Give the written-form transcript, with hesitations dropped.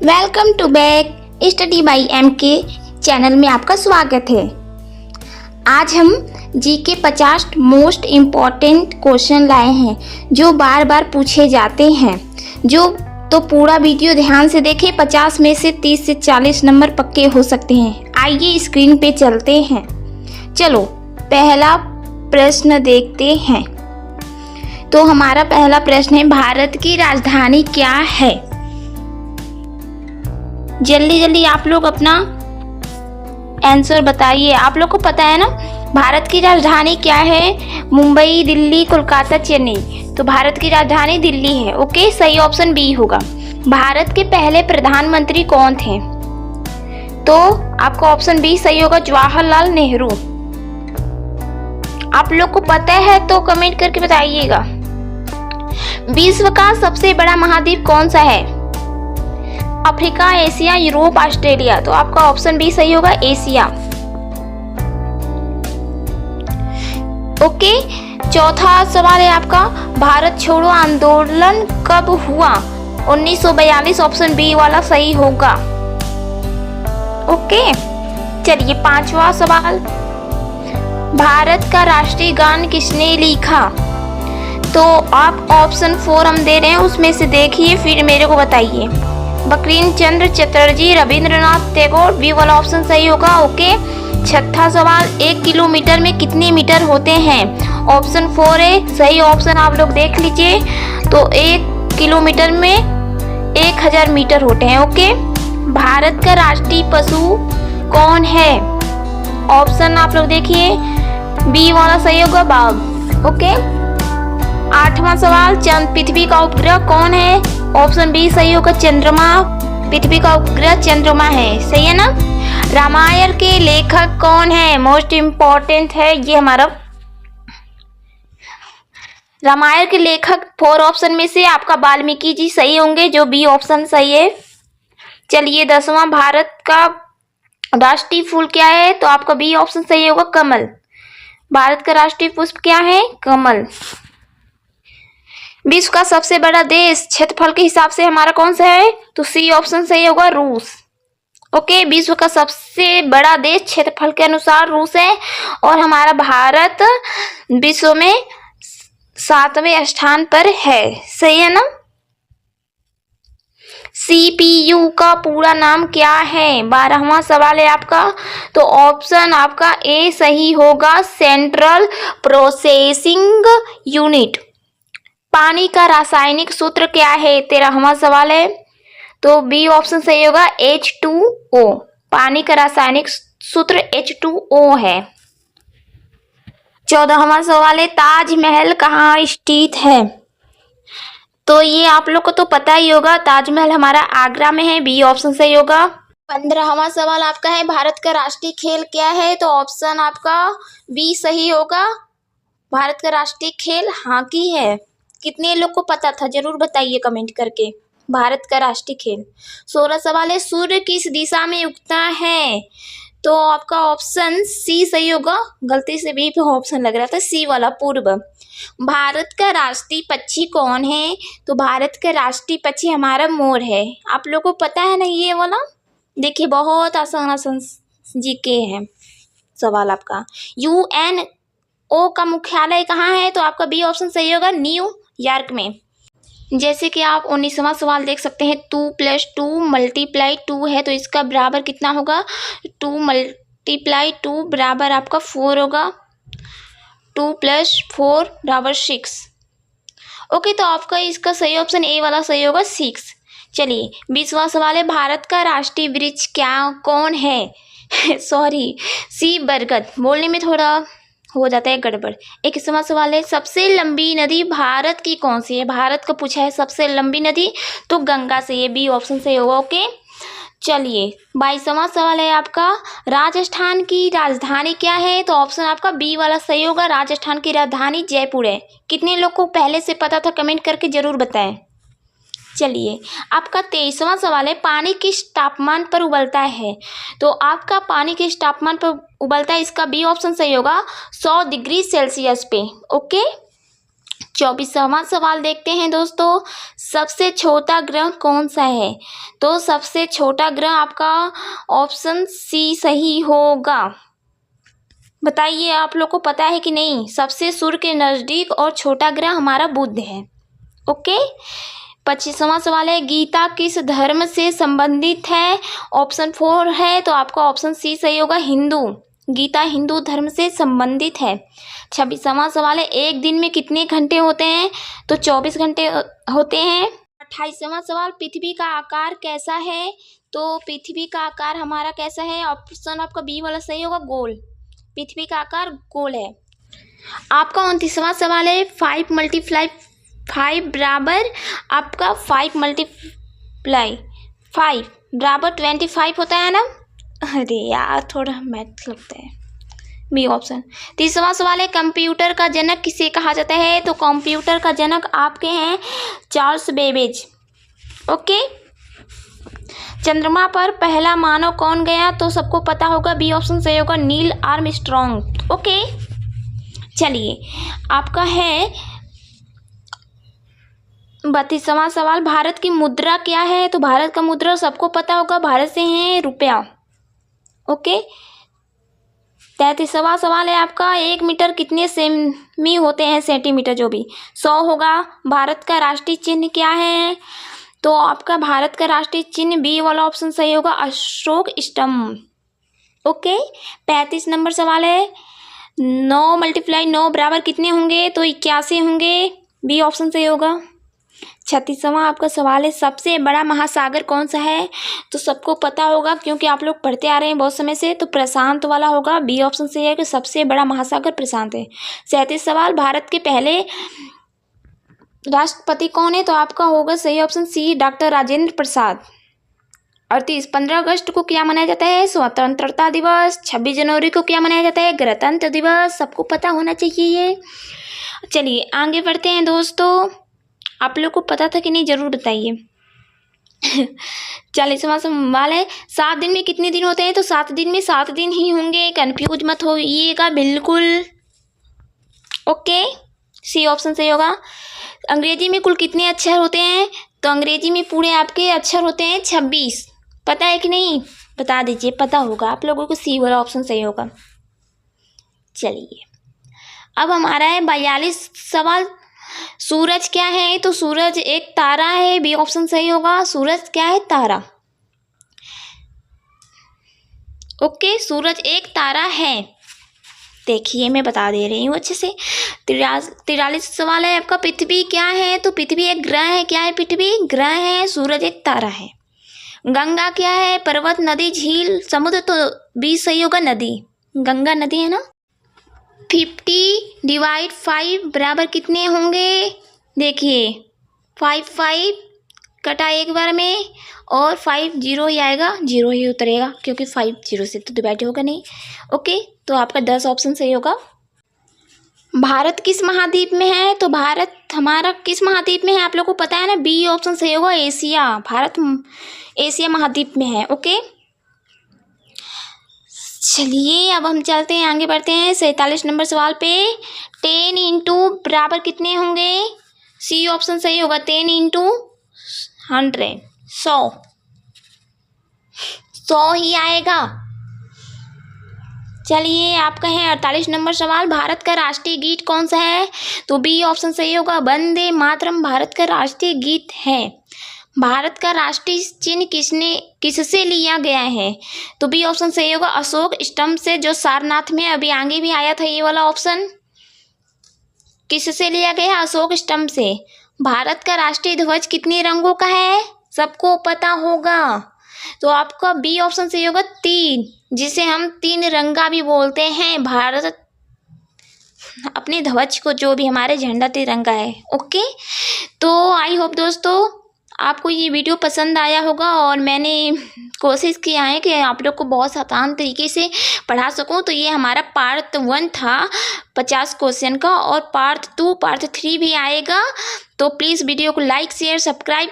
Welcome to back study by MK channel में आपका स्वागत है। आज हम जीके 50 मोस्ट इम्पॉर्टेंट क्वेश्चन लाए हैं जो बार बार पूछे जाते हैं। तो पूरा वीडियो ध्यान से देखें, 50 में से 30 से 40 नंबर पक्के हो सकते हैं। आइए स्क्रीन पे चलते हैं। चलो पहला प्रश्न देखते हैं। तो हमारा पहला प्रश्न है, भारत की राजधानी क्या है? जल्दी जल्दी आप लोग अपना आंसर बताइए। आप लोग को पता है ना भारत की राजधानी क्या है? मुंबई, दिल्ली, कोलकाता, चेन्नई। तो भारत की राजधानी दिल्ली है। ओके, सही ऑप्शन बी होगा। भारत के पहले प्रधानमंत्री कौन थे? तो आपका ऑप्शन बी सही होगा, जवाहरलाल नेहरू। आप लोग को पता है तो कमेंट करके बताइएगा। विश्व का सबसे बड़ा महाद्वीप कौन सा है? Africa, Asia, Europe, Australia. तो आपका ऑप्शन बी सही होगा, एशिया। ओके, चौथा सवाल है आपका, भारत छोड़ो आंदोलन कब हुआ? 1942। ऑप्शन बी वाला सही होगा। ओके, चलिए पांचवा सवाल, भारत का राष्ट्रीय गान किसने लिखा? तो आप ऑप्शन 4 हम दे रहे हैं, उसमें से देखिए फिर मेरे को बताइए। बंकिम चंद्र चटर्जी, रविंद्रनाथ टैगोर। बी वाला ऑप्शन सही होगा। ओके, छठा सवाल, 1 किलोमीटर में कितने मीटर होते हैं? ऑप्शन 4 है सही ऑप्शन, आप लोग देख लीजिए। तो 1 किलोमीटर में 1000 मीटर होते हैं। ओके, भारत का राष्ट्रीय पशु कौन है? ऑप्शन आप लोग देखिए, बी वाला सही होगा, बाघ। ओके, आठवां सवाल, पृथ्वी का उपग्रह कौन है? ऑप्शन बी सही होगा, चंद्रमा। पृथ्वी का उपग्रह चंद्रमा है, सही है ना। रामायण के लेखक कौन है? मोस्ट इम्पोर्टेंट है ये हमारा। रामायण के लेखक 4 ऑप्शन में से आपका वाल्मीकि जी सही होंगे, जो बी ऑप्शन सही है। चलिए 10वां, भारत का राष्ट्रीय फूल क्या है? तो आपका बी ऑप्शन सही होगा, कमल। भारत का राष्ट्रीय पुष्प क्या है? कमल। विश्व का सबसे बड़ा देश क्षेत्रफल के हिसाब से हमारा कौन सा है? तो सी ऑप्शन सही होगा, रूस। ओके, विश्व का सबसे बड़ा देश क्षेत्रफल के अनुसार रूस है और हमारा भारत विश्व में 7वें स्थान पर है, सही है ना। CPU का पूरा नाम क्या है? 12वां सवाल है आपका। तो ऑप्शन आपका ए सही होगा, सेंट्रल प्रोसेसिंग यूनिट। पानी का रासायनिक सूत्र क्या है? 13वां सवाल है। तो बी ऑप्शन सही होगा, H2O। पानी का रासायनिक सूत्र H2O है। 14वां सवाल है, ताजमहल कहाँ स्थित है? तो ये आप लोग को तो पता ही होगा, ताजमहल हमारा आगरा में है, बी ऑप्शन सही होगा। 15वां सवाल आपका है, भारत का राष्ट्रीय खेल क्या है? तो ऑप्शन आपका बी सही होगा, भारत का राष्ट्रीय खेल हॉकी है। कितने लोग को पता था जरूर बताइए कमेंट करके। भारत का राष्ट्रीय खेल। 16 सवाल है, सूर्य किस दिशा में उगता है? तो आपका ऑप्शन सी सही होगा, गलती से बी पे ऑप्शन लग रहा था, सी वाला, पूर्व। भारत का राष्ट्रीय पक्षी कौन है? तो भारत का राष्ट्रीय पक्षी हमारा मोर है। आप लोग को पता है ना ये वाला? देखिए बहुत आसान जीके है सवाल आपका। UNO का मुख्यालय कहाँ है? तो आपका बी ऑप्शन सही होगा, न्यूयॉर्क में। जैसे कि आप 19वां सवाल देख सकते हैं, 2 + 2 × 2 है, तो इसका बराबर कितना होगा? 2 × 2 बराबर आपका 4 होगा। 2 + 4 = 6। ओके, तो आपका इसका सही ऑप्शन ए वाला सही होगा, 6। चलिए 20वां सवाल है, भारत का राष्ट्रीय वृक्ष कौन है? सॉरी, सी बरगद। बोलने में थोड़ा हो जाता है गड़बड़। 21वां सवाल है, सबसे लंबी नदी भारत की कौन सी है? भारत का पूछा है सबसे लंबी नदी, तो गंगा से, ये बी ऑप्शन सही होगा। ओके, चलिए 22वां सवाल है आपका, राजस्थान की राजधानी क्या है? तो ऑप्शन आपका बी वाला सही होगा, राजस्थान की राजधानी जयपुर है। कितने लोग को पहले से पता था कमेंट करके जरूर बताएं। चलिए आपका 23वां सवाल है, पानी किस तापमान पर उबलता है? तो आपका पानी किस तापमान पर उबलता है, इसका बी ऑप्शन सही होगा, 100 डिग्री सेल्सियस पे। ओके, 24वां सवाल देखते हैं दोस्तों, सबसे छोटा ग्रह कौन सा है? तो सबसे छोटा ग्रह आपका ऑप्शन सी सही होगा। बताइए आप लोग को पता है कि नहीं? सबसे सूर्य के नज़दीक और छोटा ग्रह हमारा बुध है। ओके। 25वां सवाल है, गीता किस धर्म से संबंधित है? ऑप्शन 4 है, तो आपका ऑप्शन सी सही होगा, हिंदू। गीता हिंदू धर्म से संबंधित है। 26वां सवाल है, एक दिन में कितने घंटे होते हैं? तो 24 घंटे होते हैं। 28वां सवाल, पृथ्वी का आकार कैसा है? तो पृथ्वी का आकार हमारा कैसा है? ऑप्शन आपका बी वाला सही होगा, गोल। पृथ्वी का आकार गोल है। आपका 29वां सवाल है, 5 × 5 बराबर आपका 5 × 5 बराबर 25 होता है ना? अरे यार थोड़ा मैथ लगता है। B option. 30वां सवाल है, कंप्यूटर का जनक किसे कहा जाता है? तो कंप्यूटर का जनक आपके हैं चार्ल्स बेबेज। ओके। चंद्रमा पर पहला मानव कौन गया? तो सबको पता होगा, बी ऑप्शन सही होगा, नील आर्मस्ट्रॉन्ग। ओके। चलिए आपका है 32वां सवाल, भारत की मुद्रा क्या है? तो भारत का मुद्रा सबको पता होगा, भारत से है रुपया। ओके। 33वां सवाल है आपका, 1 मीटर कितने सेमी होते हैं? सेंटीमीटर जो भी 100 होगा। भारत का राष्ट्रीय चिन्ह क्या है? तो आपका भारत का राष्ट्रीय चिन्ह बी वाला ऑप्शन सही होगा, अशोक स्तंभ। ओके। 35 नंबर सवाल है, 9 × 9 बराबर कितने होंगे? तो 81 होंगे, बी ऑप्शन सही होगा। 36वां आपका सवाल है, सबसे बड़ा महासागर कौन सा है? तो सबको पता होगा क्योंकि आप लोग पढ़ते आ रहे हैं बहुत समय से, तो प्रशांत वाला होगा, बी ऑप्शन सही है कि सबसे बड़ा महासागर प्रशांत है। 37 सवाल, भारत के पहले राष्ट्रपति कौन है? तो आपका होगा सही option C, doctor Rajendra Prasad. 38 15 अगस्त को क्या मनाया जाता है? स्वतंत्रता दिवस। 26 जनवरी को क्या मनाया जाता है? गणतंत्र दिवस। सबको पता होना चाहिए ये। चलिए आगे बढ़ते हैं दोस्तों, आप लोग को पता था कि नहीं जरूर बताइए। 40वां सवाल है, 7 दिन में कितने दिन होते हैं? तो 7 दिन में 7 दिन ही होंगे, कंफ्यूज मत होइएगा बिल्कुल। ओके। सी ऑप्शन सही होगा। अंग्रेजी में कुल कितने अक्षर होते हैं? तो अंग्रेजी में पूरे आपके अक्षर होते हैं 26। पता है कि नहीं? बता दीजिए, पता होगा आप लोगों को, सी वाला ऑप्शन सही होगा। चलिए अब हमारा है 42 सवाल, सूरज क्या है? तो सूरज एक तारा है, बी ऑप्शन सही होगा, सूरज क्या है? तारा। ओके। सूरज एक तारा है, देखिए मैं बता दे रही हूँ अच्छे से। 43 सवाल है आपका, पृथ्वी क्या है? तो पृथ्वी एक ग्रह है। क्या है? पृथ्वी ग्रह है, सूरज एक तारा है। गंगा क्या है? पर्वत, नदी, झील, समुद्र। तो बी सही होगा, नदी। गंगा नदी है ना। 50 / 5 बराबर कितने होंगे? देखिए 5 कटा एक बार में, और 5 0 ही आएगा, 0 ही उतरेगा क्योंकि 5 0 से तो डिवाइड होगा नहीं। ओके। तो आपका 10 ऑप्शन सही होगा। भारत किस महाद्वीप में है? तो भारत हमारा किस महाद्वीप में है आप लोग को पता है ना, बी ऑप्शन सही होगा, एशिया। भारत एशिया महाद्वीप में है। ओके। चलिए अब हम चलते हैं, आगे बढ़ते हैं 47 नंबर सवाल पे। 10 × बराबर कितने होंगे? सी ऑप्शन सही होगा, 10 × 100 100 ही आएगा। चलिए आपका है 48 नंबर सवाल, भारत का राष्ट्रीय गीत कौन सा है? तो बी ऑप्शन सही होगा, वंदे मातरम भारत का राष्ट्रीय गीत है। भारत का राष्ट्रीय चिन्ह किससे लिया गया है? तो बी ऑप्शन सही होगा, अशोक स्तंभ से, जो सारनाथ में अभी आगे भी आया था ये वाला ऑप्शन। किससे लिया गया? अशोक स्तंभ से। भारत का राष्ट्रीय ध्वज कितने रंगों का है? सबको पता होगा, तो आपका बी ऑप्शन सही होगा, 3, जिसे हम 3 रंगा भी बोलते हैं। भारत अपने ध्वज को, जो भी हमारे झंडा तिरंगा है। ओके। तो आई होप दोस्तों आपको ये वीडियो पसंद आया होगा, और मैंने कोशिश किया है कि आप लोग को बहुत आसान तरीके से पढ़ा सकूं। तो ये हमारा पार्ट 1 था 50 क्वेश्चन का, और पार्ट 2 पार्ट 3 भी आएगा। तो प्लीज़ वीडियो को लाइक शेयर सब्सक्राइब